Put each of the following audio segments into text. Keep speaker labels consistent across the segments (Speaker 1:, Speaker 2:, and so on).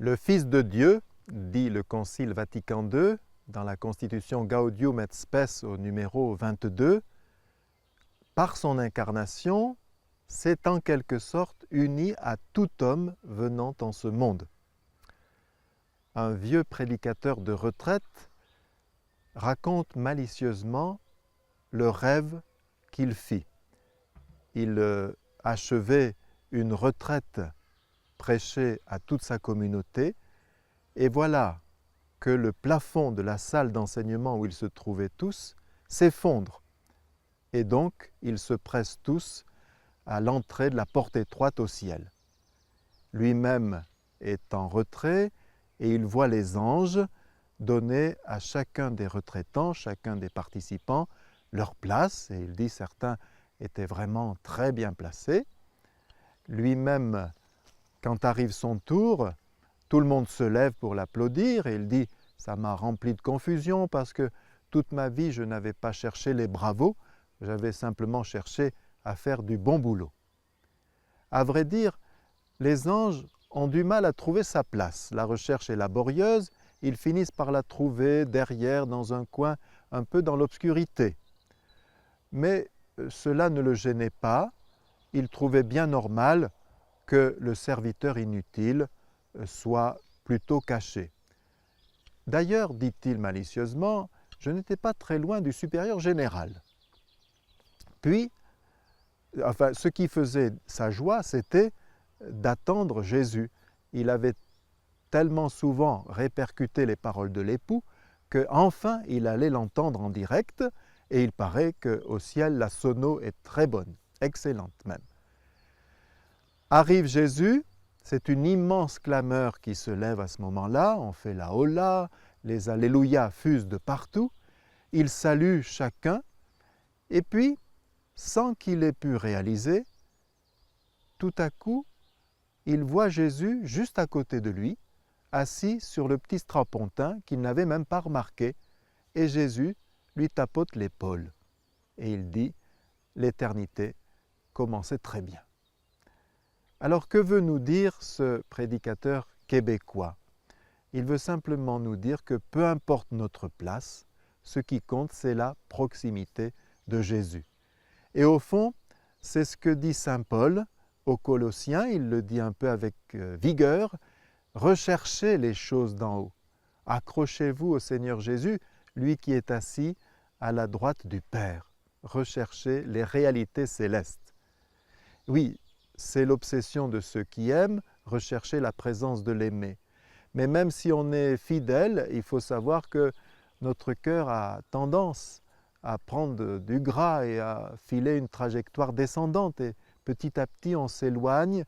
Speaker 1: Le Fils de Dieu, dit le Concile Vatican II, dans la Constitution Gaudium et Spes au numéro 22, par son incarnation, s'est en quelque sorte uni à tout homme venant en ce monde. Un vieux prédicateur de retraite raconte malicieusement le rêve qu'il fit. Il achevait une retraite prêchée à toute sa communauté et voilà que le plafond de la salle d'enseignement où ils se trouvaient tous s'effondre. Et donc, ils se pressent tous à l'entrée de la porte étroite au ciel. Lui-même est en retrait et il voit les anges donner à chacun des retraitants, chacun des participants, leur place. Et il dit certains étaient vraiment très bien placés. Lui-même, quand arrive son tour, tout le monde se lève pour l'applaudir et il dit « ça m'a rempli de confusion parce que toute ma vie je n'avais pas cherché les bravos, j'avais simplement cherché à faire du bon boulot ». À vrai dire, les anges ont du mal à trouver sa place. La recherche est laborieuse, ils finissent par la trouver derrière, dans un coin, un peu dans l'obscurité. Mais cela ne le gênait pas, il trouvait bien normal que le serviteur inutile soit plutôt caché. D'ailleurs, dit-il malicieusement, je n'étais pas très loin du supérieur général. Puis, ce qui faisait sa joie, c'était d'attendre Jésus. Il avait tellement souvent répercuté les paroles de l'époux qu'enfin il allait l'entendre en direct et il paraît qu'au ciel la sono est très bonne, excellente même. Arrive Jésus, c'est une immense clameur qui se lève à ce moment-là, on fait la hola, les alléluia fusent de partout, il salue chacun et puis, sans qu'il ait pu réaliser, tout à coup, il voit Jésus juste à côté de lui, assis sur le petit strapontin qu'il n'avait même pas remarqué, et Jésus lui tapote l'épaule. Et il dit, l'éternité commençait très bien. Alors que veut nous dire ce prédicateur québécois? Il veut simplement nous dire que peu importe notre place, ce qui compte c'est la proximité de Jésus. Et au fond, c'est ce que dit saint Paul aux Colossiens, il le dit un peu avec vigueur, recherchez les choses d'en haut. Accrochez-vous au Seigneur Jésus, lui qui est assis à la droite du Père. Recherchez les réalités célestes. Oui, c'est l'obsession de ceux qui aiment, rechercher la présence de l'aimé. Mais même si on est fidèle, il faut savoir que notre cœur a tendance à prendre du gras et à filer une trajectoire descendante. Et petit à petit, on s'éloigne,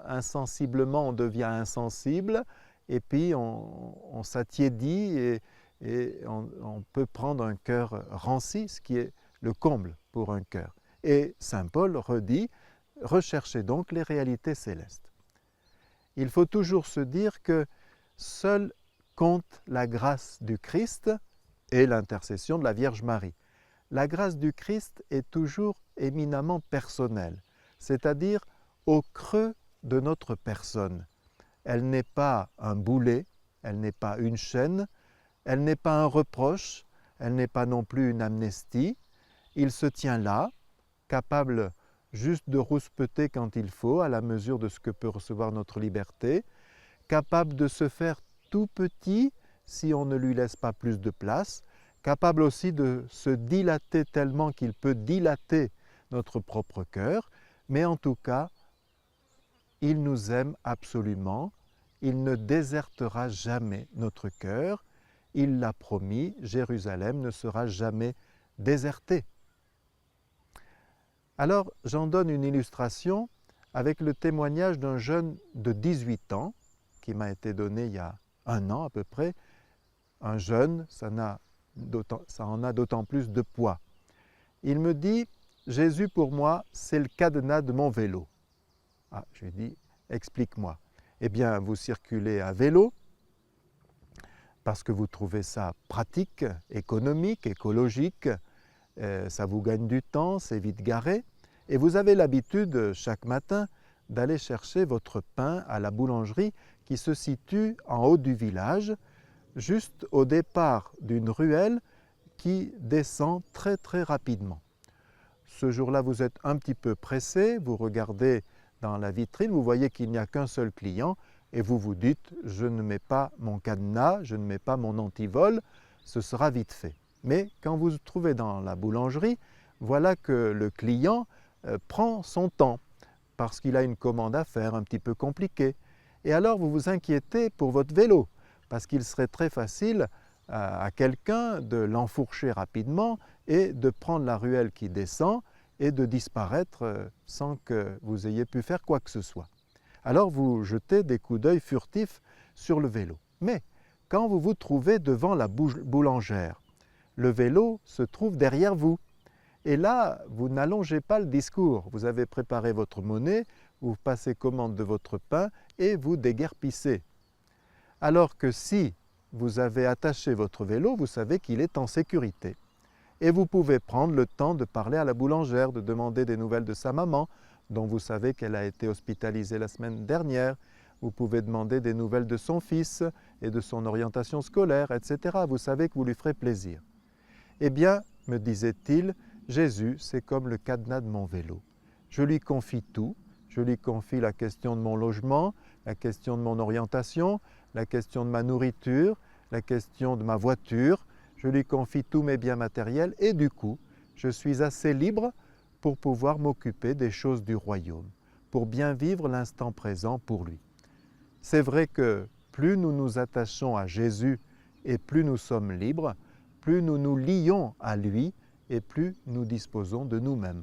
Speaker 1: insensiblement, on devient insensible, et puis on s'attiédit et on peut prendre un cœur ranci, ce qui est le comble pour un cœur. Et saint Paul redit, recherchez donc les réalités célestes. Il faut toujours se dire que seule compte la grâce du Christ et l'intercession de la Vierge Marie. La grâce du Christ est toujours éminemment personnelle, c'est-à-dire au creux de notre personne. Elle n'est pas un boulet, elle n'est pas une chaîne, elle n'est pas un reproche, elle n'est pas non plus une amnistie. Il se tient là, capable juste de rouspéter quand il faut, à la mesure de ce que peut recevoir notre liberté, capable de se faire tout petit si on ne lui laisse pas plus de place, capable aussi de se dilater tellement qu'il peut dilater notre propre cœur, mais en tout cas, il nous aime absolument, il ne désertera jamais notre cœur, il l'a promis, Jérusalem ne sera jamais désertée. Alors, j'en donne une illustration avec le témoignage d'un jeune de 18 ans qui m'a été donné il y a 1 an à peu près. Un jeune, ça en a d'autant plus de poids. Il me dit, Jésus pour moi, c'est le cadenas de mon vélo. Ah, je lui dis, explique-moi. Eh bien, vous circulez à vélo parce que vous trouvez ça pratique, économique, écologique, ça vous gagne du temps, c'est vite garé. Et vous avez l'habitude, chaque matin, d'aller chercher votre pain à la boulangerie qui se situe en haut du village, juste au départ d'une ruelle qui descend très très rapidement. Ce jour-là, vous êtes un petit peu pressé, vous regardez dans la vitrine, vous voyez qu'il n'y a qu'un seul client et vous vous dites « je ne mets pas mon cadenas, je ne mets pas mon antivol, ce sera vite fait ». Mais quand vous vous trouvez dans la boulangerie, voilà que le client prend son temps parce qu'il a une commande à faire un petit peu compliquée. Et alors vous vous inquiétez pour votre vélo parce qu'il serait très facile à quelqu'un de l'enfourcher rapidement et de prendre la ruelle qui descend et de disparaître sans que vous ayez pu faire quoi que ce soit. Alors vous jetez des coups d'œil furtifs sur le vélo. Mais quand vous vous trouvez devant la boulangère, le vélo se trouve derrière vous. Et là, vous n'allongez pas le discours. Vous avez préparé votre monnaie, vous passez commande de votre pain et vous déguerpissez. Alors que si vous avez attaché votre vélo, vous savez qu'il est en sécurité. Et vous pouvez prendre le temps de parler à la boulangère, de demander des nouvelles de sa maman, dont vous savez qu'elle a été hospitalisée la semaine dernière. Vous pouvez demander des nouvelles de son fils et de son orientation scolaire, etc. Vous savez que vous lui ferez plaisir. Eh bien, me disait-il, Jésus, c'est comme le cadenas de mon vélo. Je lui confie tout. Je lui confie la question de mon logement, la question de mon orientation, la question de ma nourriture, la question de ma voiture. Je lui confie tous mes biens matériels et du coup, je suis assez libre pour pouvoir m'occuper des choses du royaume, pour bien vivre l'instant présent pour lui. C'est vrai que plus nous nous attachons à Jésus et plus nous sommes libres, plus nous nous lions à lui et plus nous disposons de nous-mêmes.